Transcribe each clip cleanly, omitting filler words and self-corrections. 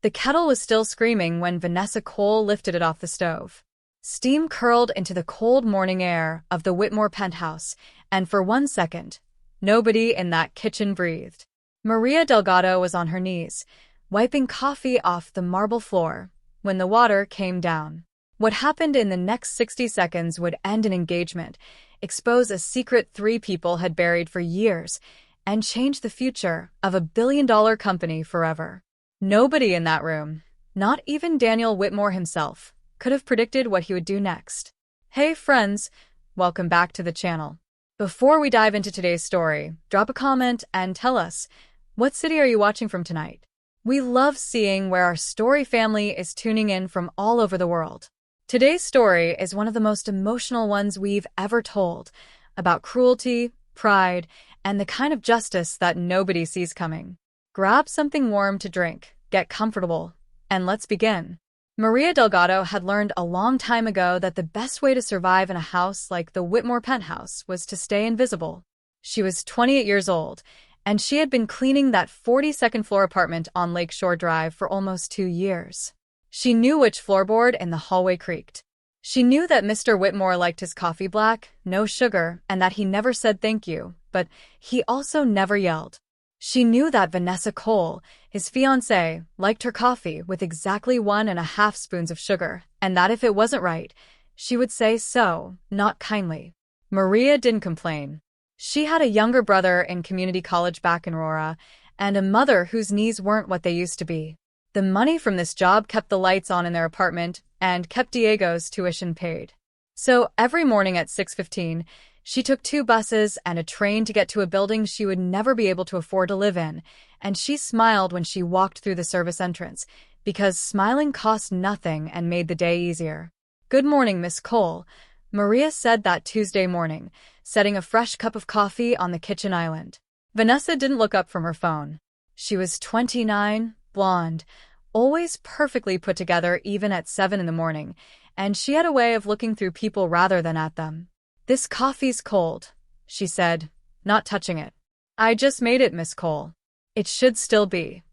The kettle was still screaming when Vanessa Cole lifted it off the stove. Steam curled into the cold morning air of the Whitmore penthouse, and for 1 second, nobody in that kitchen breathed. Maria Delgado was on her knees, wiping coffee off the marble floor, when the water came down. What happened in the next 60 seconds would end an engagement, expose a secret 3 people had buried for years, and change the future of a billion-dollar company forever. Nobody in that room, not even Daniel Whitmore himself, could have predicted what he would do next. Hey friends, welcome back to the channel. Before we dive into today's story, drop a comment and tell us, what city are you watching from tonight? We love seeing where our story family is tuning in from all over the world. Today's story is one of the most emotional ones we've ever told, about cruelty, pride, and the kind of justice that nobody sees coming. Grab something warm to drink, get comfortable, and let's begin. Maria Delgado had learned a long time ago that the best way to survive in a house like the Whitmore penthouse was to stay invisible. She was 28 years old, and she had been cleaning that 42nd floor apartment on Lakeshore Drive for almost 2 years. She knew which floorboard in the hallway creaked. She knew that Mr. Whitmore liked his coffee black, no sugar, and that he never said thank you, but he also never yelled. She knew that Vanessa Cole, his fiancée, liked her coffee with exactly 1.5 spoons of sugar, and that if it wasn't right, she would say so, not kindly. Maria didn't complain. She had a younger brother in community college back in Aurora, and a mother whose knees weren't what they used to be. The money from this job kept the lights on in their apartment and kept Diego's tuition paid. So every morning at 6:15, she took 2 buses and a train to get to a building she would never be able to afford to live in, and she smiled when she walked through the service entrance, because smiling cost nothing and made the day easier. "Good morning, Miss Cole," Maria said that Tuesday morning, setting a fresh cup of coffee on the kitchen island. Vanessa didn't look up from her phone. She was 29, blonde, always perfectly put together even at 7 in the morning, and she had a way of looking through people rather than at them. "This coffee's cold," she said, not touching it. "I just made it, Miss Cole. It should still be."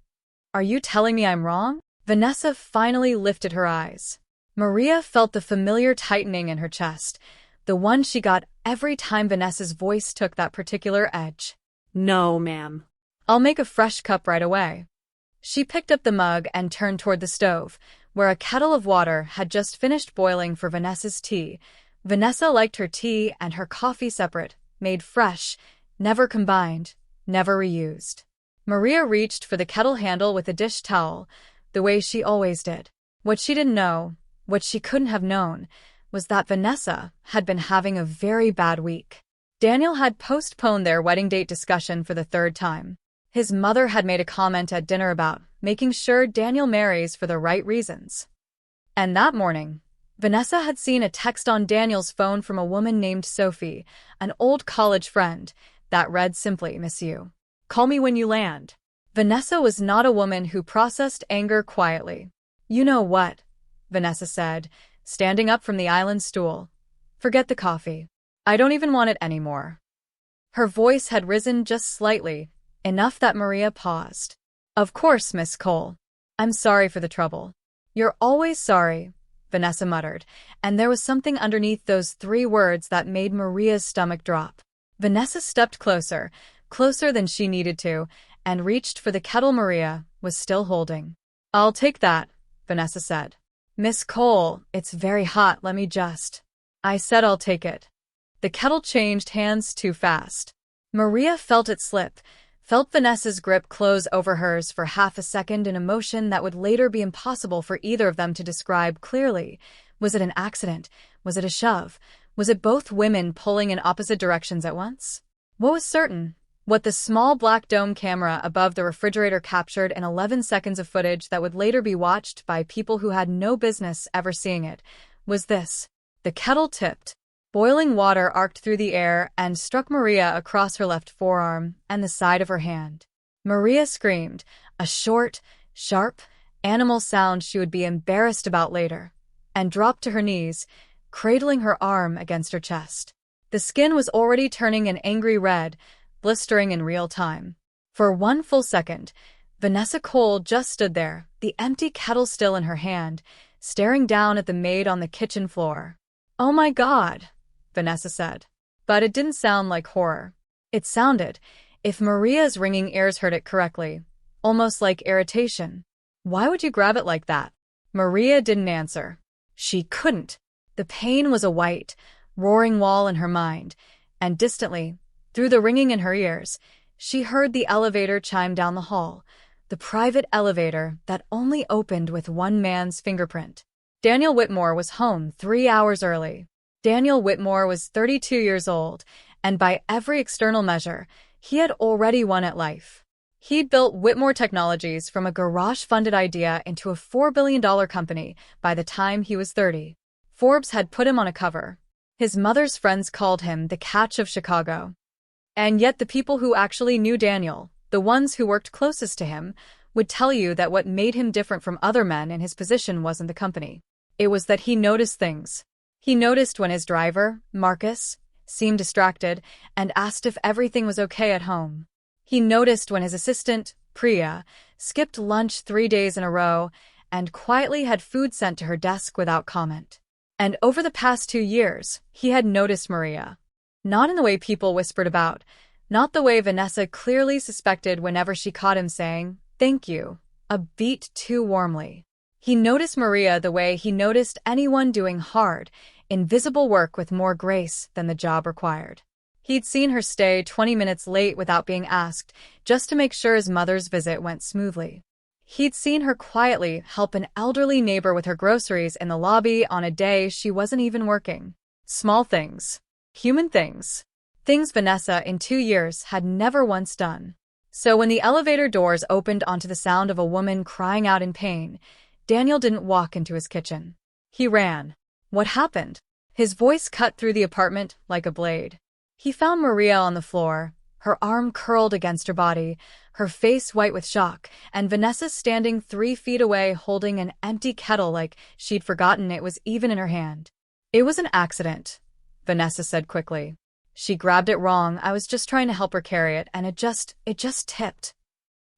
"Are you telling me I'm wrong?" Vanessa finally lifted her eyes. Maria felt the familiar tightening in her chest, the one she got every time Vanessa's voice took that particular edge. "No, ma'am. I'll make a fresh cup right away." She picked up the mug and turned toward the stove, where a kettle of water had just finished boiling for Vanessa's tea. Vanessa liked her tea and her coffee separate, made fresh, never combined, never reused. Maria reached for the kettle handle with a dish towel, the way she always did. What she didn't know, what she couldn't have known, was that Vanessa had been having a very bad week. Daniel had postponed their wedding date discussion for the 3rd time. His mother had made a comment at dinner about making sure Daniel marries for the right reasons. And that morning, Vanessa had seen a text on Daniel's phone from a woman named Sophie, an old college friend, that read simply, "Miss you. Call me when you land." Vanessa was not a woman who processed anger quietly. "You know what?" Vanessa said, standing up from the island stool. "Forget the coffee. I don't even want it anymore." Her voice had risen just slightly, enough that Maria paused. "Of course, Miss Cole. I'm sorry for the trouble." "You're always sorry," Vanessa muttered, and there was something underneath those 3 words that made Maria's stomach drop. Vanessa stepped closer, closer than she needed to, and reached for the kettle Maria was still holding. "I'll take that," Vanessa said. "Miss Cole, it's very hot, let me just." "I said I'll take it." The kettle changed hands too fast. Maria felt it slip, felt Vanessa's grip close over hers for half a second in a motion that would later be impossible for either of them to describe clearly. Was it an accident? Was it a shove? Was it both women pulling in opposite directions at once? What was certain, what the small black dome camera above the refrigerator captured in 11 seconds of footage that would later be watched by people who had no business ever seeing it, was this. The kettle tipped. Boiling water arced through the air and struck Maria across her left forearm and the side of her hand. Maria screamed, a short, sharp, animal sound she would be embarrassed about later, and dropped to her knees, cradling her arm against her chest. The skin was already turning an angry red, blistering in real time. For one full second, Vanessa Cole just stood there, the empty kettle still in her hand, staring down at the maid on the kitchen floor. "Oh my God," Vanessa said. But it didn't sound like horror. It sounded, if Maria's ringing ears heard it correctly, almost like irritation. "Why would you grab it like that?" Maria didn't answer. She couldn't. The pain was a white, roaring wall in her mind, and distantly, through the ringing in her ears, she heard the elevator chime down the hall, the private elevator that only opened with one man's fingerprint. Daniel Whitmore was home 3 hours early. Daniel Whitmore was 32 years old, and by every external measure, he had already won at life. He'd built Whitmore Technologies from a garage-funded idea into a $4 billion company by the time he was 30. Forbes had put him on a cover. His mother's friends called him the Catch of Chicago. And yet the people who actually knew Daniel, the ones who worked closest to him, would tell you that what made him different from other men in his position wasn't the company. It was that he noticed things. He noticed when his driver, Marcus, seemed distracted and asked if everything was okay at home. He noticed when his assistant, Priya, skipped lunch 3 days in a row and quietly had food sent to her desk without comment. And over the past 2 years, he had noticed Maria. Not in the way people whispered about, not the way Vanessa clearly suspected whenever she caught him saying, "Thank you," a beat too warmly. He noticed Maria the way he noticed anyone doing hard, invisible work with more grace than the job required. He'd seen her stay 20 minutes late without being asked, just to make sure his mother's visit went smoothly. He'd seen her quietly help an elderly neighbor with her groceries in the lobby on a day she wasn't even working. Small things. Human things. Things Vanessa in 2 years had never once done. So when the elevator doors opened onto the sound of a woman crying out in pain, Daniel didn't walk into his kitchen. He ran. What happened? His voice cut through the apartment like a blade. He found Maria on the floor, her arm curled against her body, her face white with shock, and Vanessa standing 3 feet away holding an empty kettle like she'd forgotten it was even in her hand. "It was an accident," Vanessa said quickly. "She grabbed it wrong. I was just trying to help her carry it, and it just tipped."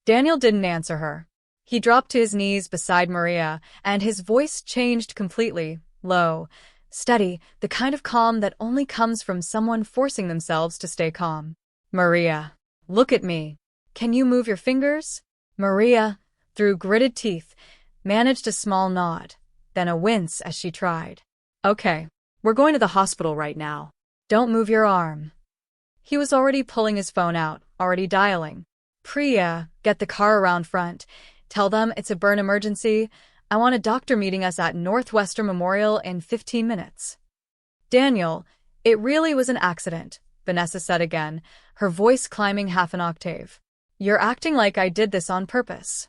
Daniel didn't answer her. He dropped to his knees beside Maria, and his voice changed completely, low, steady, the kind of calm that only comes from someone forcing themselves to stay calm. "Maria, look at me. Can you move your fingers?" Maria, through gritted teeth, managed a small nod, then a wince as she tried. "Okay, we're going to the hospital right now. Don't move your arm." He was already pulling his phone out, already dialing. "Priya, get the car around front. Tell them it's a burn emergency. I want a doctor meeting us at Northwestern Memorial in 15 minutes. "Daniel, it really was an accident," Vanessa said again, her voice climbing half an octave. "You're acting like I did this on purpose."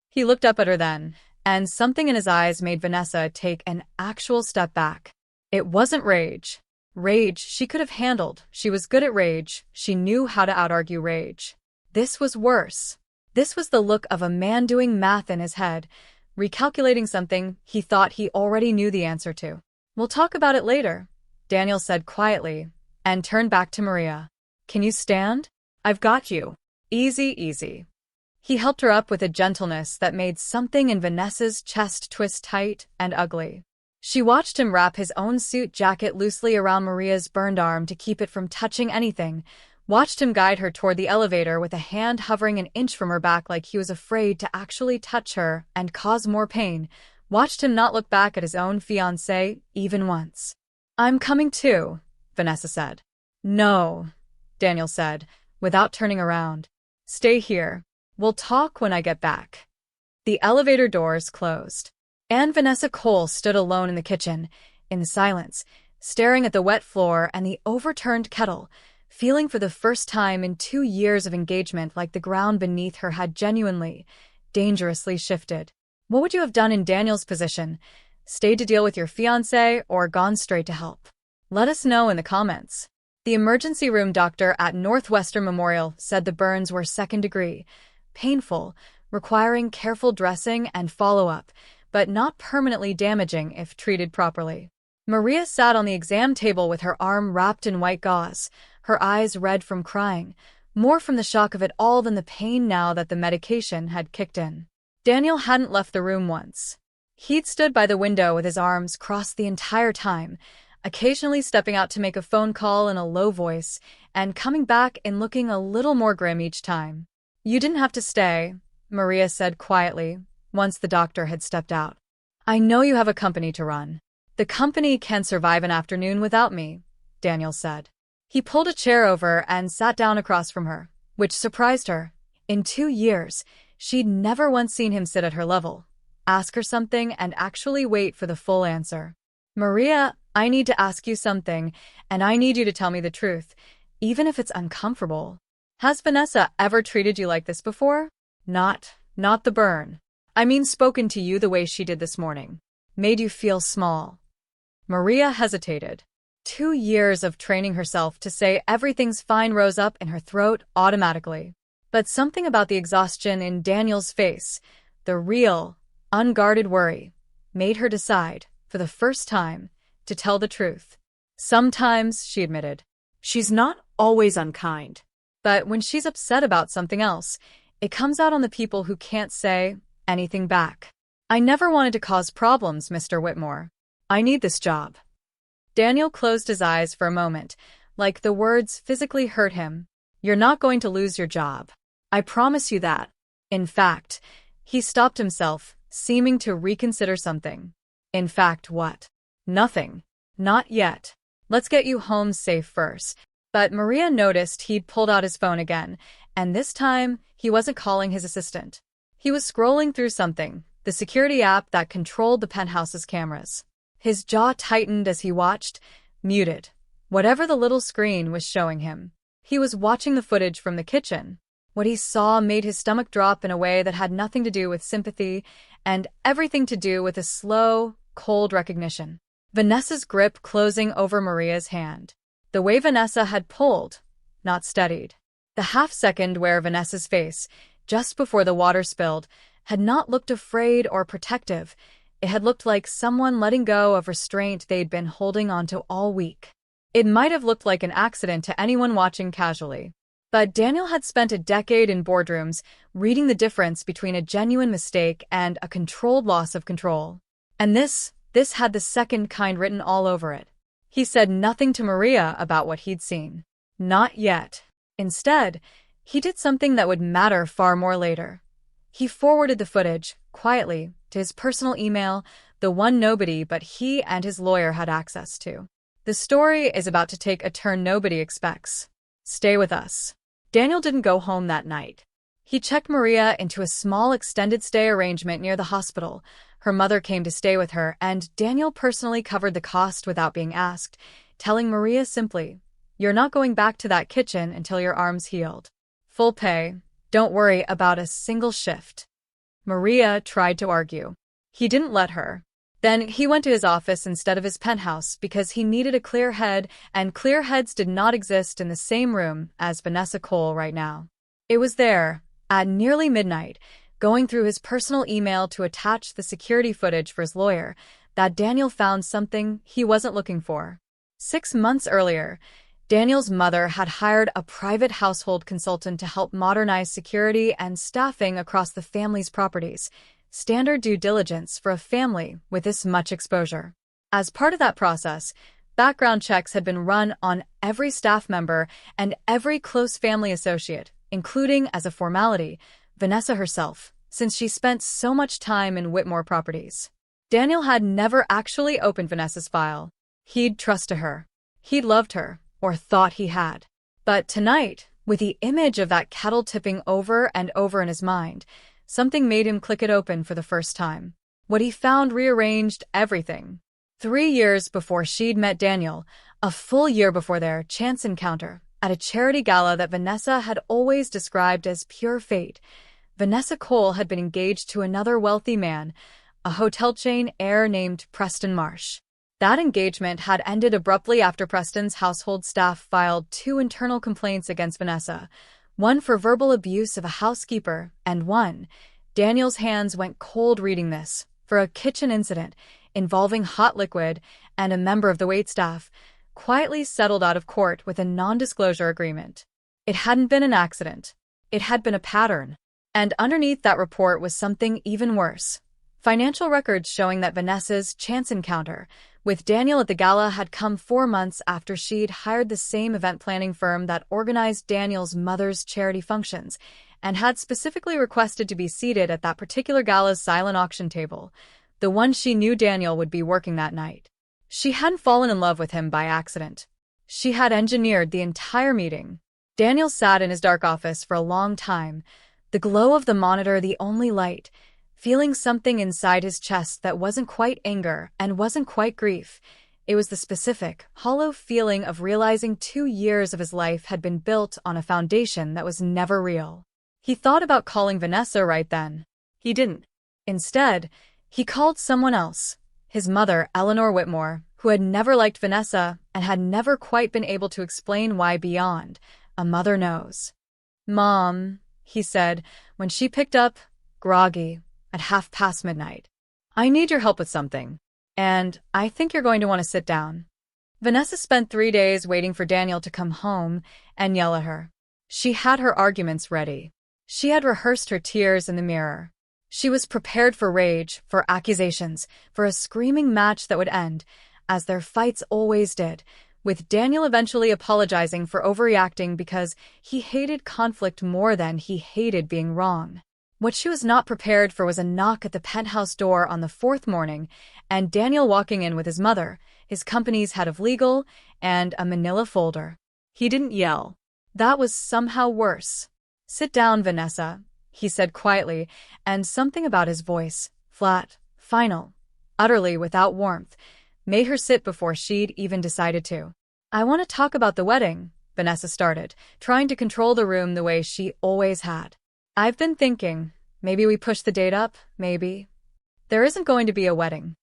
He looked up at her then, and something in his eyes made Vanessa take an actual step back. It wasn't rage. Rage she could have handled. She was good at rage. She knew how to out-argue rage. This was worse. This was the look of a man doing math in his head, recalculating something he thought he already knew the answer to. "We'll talk about it later," Daniel said quietly, and turned back to Maria. "Can you stand? I've got you. Easy, easy." He helped her up with a gentleness that made something in Vanessa's chest twist tight and ugly. She watched him wrap his own suit jacket loosely around Maria's burned arm to keep it from touching anything, watched him guide her toward the elevator with a hand hovering an inch from her back like he was afraid to actually touch her and cause more pain, watched him not look back at his own fiancée even once. "I'm coming too," Vanessa said. "No," Daniel said, without turning around. "Stay here. We'll talk when I get back." The elevator doors closed. And Vanessa Cole stood alone in the kitchen, in the silence, staring at the wet floor and the overturned kettle, feeling for the first time in 2 years of engagement like the ground beneath her had genuinely, dangerously shifted. What would you have done in Daniel's position? Stayed to deal with your fiancé or gone straight to help? Let us know in the comments. The emergency room doctor at Northwestern Memorial said the burns were 2nd degree, painful, requiring careful dressing and follow-up, but not permanently damaging if treated properly. Maria sat on the exam table with her arm wrapped in white gauze, her eyes red from crying, more from the shock of it all than the pain now that the medication had kicked in. Daniel hadn't left the room once. He'd stood by the window with his arms crossed the entire time, occasionally stepping out to make a phone call in a low voice, and coming back and looking a little more grim each time. "You didn't have to stay," Maria said quietly, once the doctor had stepped out. "I know you have a company to run." "The company can survive an afternoon without me," Daniel said. He pulled a chair over and sat down across from her, which surprised her. In 2 years, she'd never once seen him sit at her level, ask her something, and actually wait for the full answer. "Maria, I need to ask you something, and I need you to tell me the truth, even if it's uncomfortable. Has Vanessa ever treated you like this before? Not the burn. I mean spoken to you the way she did this morning. Made you feel small." Maria hesitated. 2 years of training herself to say everything's fine rose up in her throat automatically. But something about the exhaustion in Daniel's face, the real, unguarded worry, made her decide, for the first time, to tell the truth. "Sometimes," she admitted, "she's not always unkind. But when she's upset about something else, it comes out on the people who can't say anything back. I never wanted to cause problems, Mr. Whitmore. I need this job." Daniel closed his eyes for a moment, like the words physically hurt him. "You're not going to lose your job. I promise you that." In fact, he stopped himself, seeming to reconsider something. "In fact, what?" "Nothing. Not yet. Let's get you home safe first." But Maria noticed he'd pulled out his phone again, and this time, he wasn't calling his assistant. He was scrolling through something, the security app that controlled the penthouse's cameras. His jaw tightened as he watched, muted, whatever the little screen was showing him. He was watching the footage from the kitchen. What he saw made his stomach drop in a way that had nothing to do with sympathy and everything to do with a slow, cold recognition. Vanessa's grip closing over Maria's hand. The way Vanessa had pulled, not steadied. The half-second where Vanessa's face, just before the water spilled, had not looked afraid or protective. It had looked like someone letting go of restraint they'd been holding onto all week. It might have looked like an accident to anyone watching casually. But Daniel had spent a decade in boardrooms reading the difference between a genuine mistake and a controlled loss of control. And this had the second kind written all over it. He said nothing to Maria about what he'd seen. Not yet. Instead, he did something that would matter far more later. He forwarded the footage, quietly, to his personal email, the one nobody but he and his lawyer had access to. "The story is about to take a turn nobody expects. Stay with us." Daniel didn't go home that night. He checked Maria into a small extended stay arrangement near the hospital. Her mother came to stay with her, and Daniel personally covered the cost without being asked, telling Maria simply, "You're not going back to that kitchen until your arm's healed. Full pay. Don't worry about a single shift." Maria tried to argue. He didn't let her. Then he went to his office instead of his penthouse because he needed a clear head, and clear heads did not exist in the same room as Vanessa Cole right now. It was there, at nearly midnight, going through his personal email to attach the security footage for his lawyer, that Daniel found something he wasn't looking for. 6 months earlier, Daniel's mother had hired a private household consultant to help modernize security and staffing across the family's properties, standard due diligence for a family with this much exposure. As part of that process, background checks had been run on every staff member and every close family associate, including, as a formality, Vanessa herself, since she spent so much time in Whitmore Properties. Daniel had never actually opened Vanessa's file. He'd trusted her. He'd loved her, or thought he had. But tonight, with the image of that kettle tipping over and over in his mind, something made him click it open for the first time. What he found rearranged everything. 3 years before she'd met Daniel, a full year before their chance encounter, at a charity gala that Vanessa had always described as pure fate, Vanessa Cole had been engaged to another wealthy man, a hotel chain heir named Preston Marsh. That engagement had ended abruptly after Preston's household staff filed 2 internal complaints against Vanessa, one for verbal abuse of a housekeeper, and one, Daniel's hands went cold reading this, for a kitchen incident involving hot liquid and a member of the waitstaff, quietly settled out of court with a non-disclosure agreement. It hadn't been an accident. It had been a pattern. And underneath that report was something even worse. Financial records showing that Vanessa's chance encounter with Daniel at the gala had come 4 months after she'd hired the same event planning firm that organized Daniel's mother's charity functions and had specifically requested to be seated at that particular gala's silent auction table, the one she knew Daniel would be working that night. She hadn't fallen in love with him by accident. She had engineered the entire meeting. Daniel sat in his dark office for a long time, the glow of the monitor the only light, feeling something inside his chest that wasn't quite anger and wasn't quite grief. It was the specific, hollow feeling of realizing 2 years of his life had been built on a foundation that was never real. He thought about calling Vanessa right then. He didn't. Instead, he called someone else, his mother, Eleanor Whitmore, who had never liked Vanessa and had never quite been able to explain why beyond a mother knows. "Mom," he said, when she picked up, groggy, at midnight. "I need your help with something. And I think you're going to want to sit down." Vanessa spent 3 days waiting for Daniel to come home and yell at her. She had her arguments ready. She had rehearsed her tears in the mirror. She was prepared for rage, for accusations, for a screaming match that would end, as their fights always did, with Daniel eventually apologizing for overreacting because he hated conflict more than he hated being wrong. What she was not prepared for was a knock at the penthouse door on the 4th morning, and Daniel walking in with his mother, his company's head of legal, and a manila folder. He didn't yell. That was somehow worse. "Sit down, Vanessa," he said quietly, and something about his voice, flat, final, utterly without warmth, made her sit before she'd even decided to. "I want to talk about the wedding," Vanessa started, trying to control the room the way she always had. "I've been thinking, maybe we push the date up, maybe." "There isn't going to be a wedding."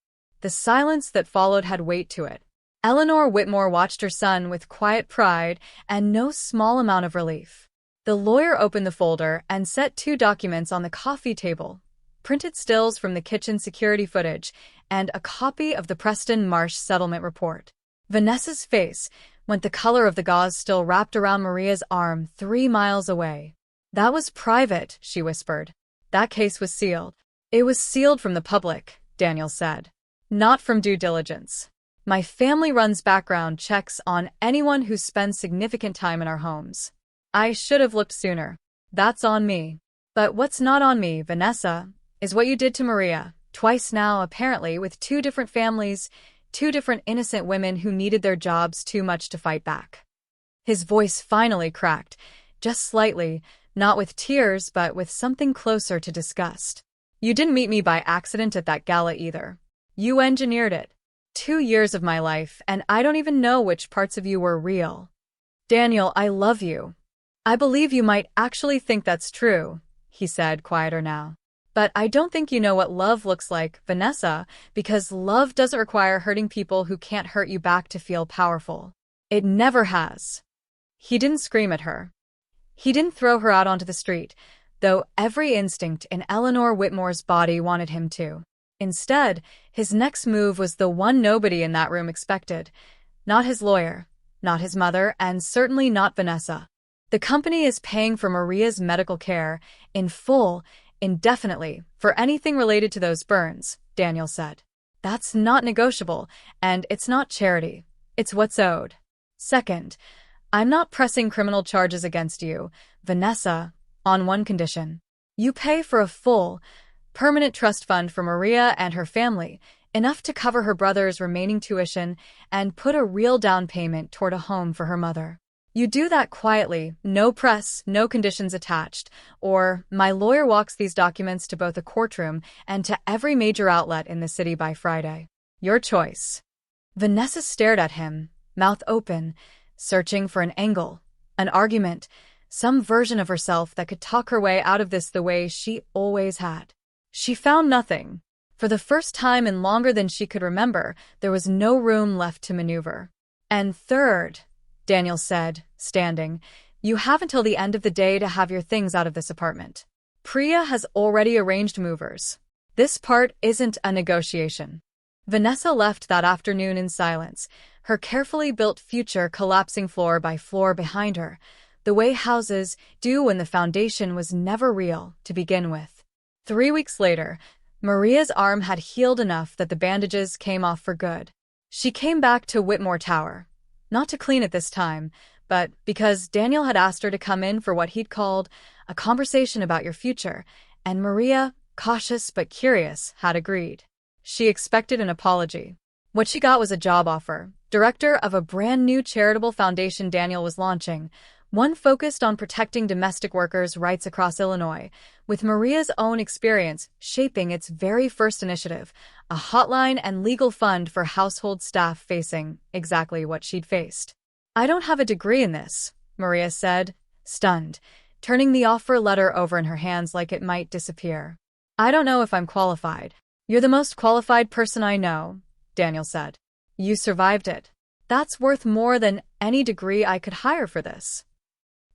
The silence that followed had weight to it. Eleanor Whitmore watched her son with quiet pride and no small amount of relief. The lawyer opened the folder and set 2 documents on the coffee table, printed stills from the kitchen security footage, and a copy of the Preston Marsh settlement report. Vanessa's face went the color of the gauze still wrapped around Maria's arm 3 miles away. "That was private," she whispered. "That case was sealed." "It was sealed from the public," Daniel said. "Not from due diligence. My family runs background checks on anyone who spends significant time in our homes. I should have looked sooner. That's on me. But what's not on me, Vanessa, is what you did to Maria, twice now apparently with 2 different families, 2 different innocent women who needed their jobs too much to fight back." His voice finally cracked, just slightly, not with tears but with something closer to disgust. "You didn't meet me by accident at that gala either. You engineered it. 2 years of my life, and I don't even know which parts of you were real. Daniel, I love you. I believe you might actually think that's true," he said, quieter now. "But I don't think you know what love looks like, Vanessa, because love doesn't require hurting people who can't hurt you back to feel powerful. It never has." He didn't scream at her. He didn't throw her out onto the street, though every instinct in Eleanor Whitmore's body wanted him to. Instead, his next move was the one nobody in that room expected. Not his lawyer, not his mother, and certainly not Vanessa. "The company is paying for Maria's medical care, in full, indefinitely, for anything related to those burns," Daniel said. "That's not negotiable, and it's not charity. It's what's owed. Second, I'm not pressing criminal charges against you, Vanessa, on one condition. You pay for a full, permanent trust fund for Maria and her family, enough to cover her brother's remaining tuition and put a real down payment toward a home for her mother. You do that quietly, no press, no conditions attached, or my lawyer walks these documents to both a courtroom and to every major outlet in the city by Friday. Your choice." Vanessa stared at him, mouth open, searching for an angle, an argument, some version of herself that could talk her way out of this the way she always had. She found nothing. For the first time in longer than she could remember, there was no room left to maneuver. "And third," Daniel said, standing, "you have until the end of the day to have your things out of this apartment. Priya has already arranged movers. This part isn't a negotiation." Vanessa left that afternoon in silence, her carefully built future collapsing floor by floor behind her, the way houses do when the foundation was never real to begin with. 3 weeks later, Maria's arm had healed enough that the bandages came off for good. She came back to Whitmore Tower, not to clean it this time, but because Daniel had asked her to come in for what he'd called a conversation about your future, and Maria, cautious but curious, had agreed. She expected an apology. What she got was a job offer, director of a brand new charitable foundation Daniel was launching, one focused on protecting domestic workers' rights across Illinois, with Maria's own experience shaping its very first initiative, a hotline and legal fund for household staff facing exactly what she'd faced. "I don't have a degree in this," Maria said, stunned, turning the offer letter over in her hands like it might disappear. "I don't know if I'm qualified." "You're the most qualified person I know," Daniel said. "You survived it. That's worth more than any degree I could hire for this."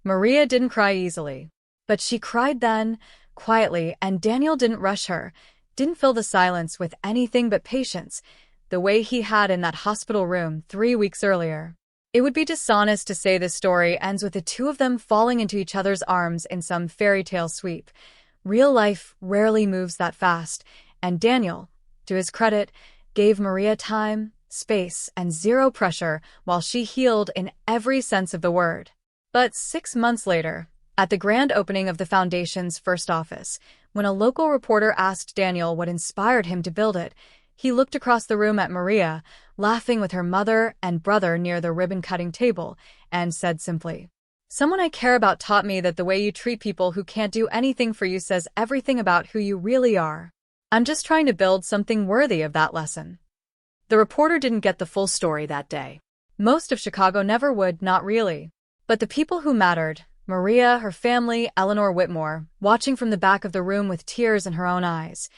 Maria didn't cry easily, but she cried then, quietly, and Daniel didn't rush her, didn't fill the silence with anything but patience, the way he had in that hospital room 3 weeks earlier. It would be dishonest to say this story ends with the two of them falling into each other's arms in some fairy tale sweep. Real life rarely moves that fast, and Daniel, to his credit, gave Maria time, space, and zero pressure while she healed in every sense of the word. But 6 months later, at the grand opening of the foundation's first office, when a local reporter asked Daniel what inspired him to build it, he looked across the room at Maria, laughing with her mother and brother near the ribbon-cutting table, and said simply, "Someone I care about taught me that the way you treat people who can't do anything for you says everything about who you really are. I'm just trying to build something worthy of that lesson." The reporter didn't get the full story that day. Most of Chicago never would, not really. But the people who mattered, Maria, her family, Eleanor Whitmore, watching from the back of the room with tears in her own eyes,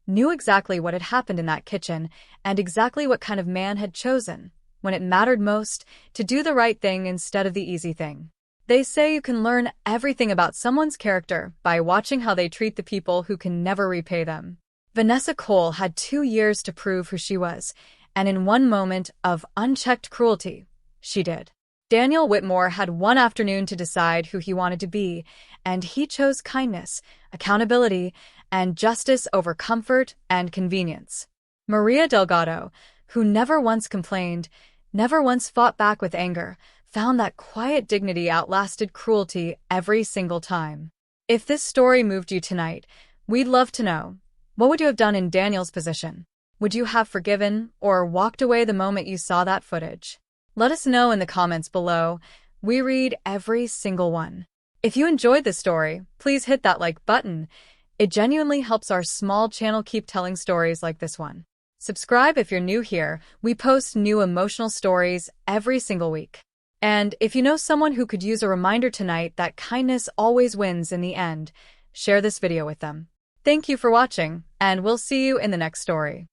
knew exactly what had happened in that kitchen and exactly what kind of man had chosen, when it mattered most, to do the right thing instead of the easy thing. They say you can learn everything about someone's character by watching how they treat the people who can never repay them. Vanessa Cole had 2 years to prove who she was, and in one moment of unchecked cruelty, she did. Daniel Whitmore had one afternoon to decide who he wanted to be, and he chose kindness, accountability, and justice over comfort and convenience. Maria Delgado, who never once complained, never once fought back with anger, found that quiet dignity outlasted cruelty every single time. If this story moved you tonight, we'd love to know. What would you have done in Daniel's position? Would you have forgiven or walked away the moment you saw that footage? Let us know in the comments below. We read every single one. If you enjoyed this story, please hit that like button. It genuinely helps our small channel keep telling stories like this one. Subscribe if you're new here. We post new emotional stories every single week. And if you know someone who could use a reminder tonight that kindness always wins in the end, share this video with them. Thank you for watching, and we'll see you in the next story.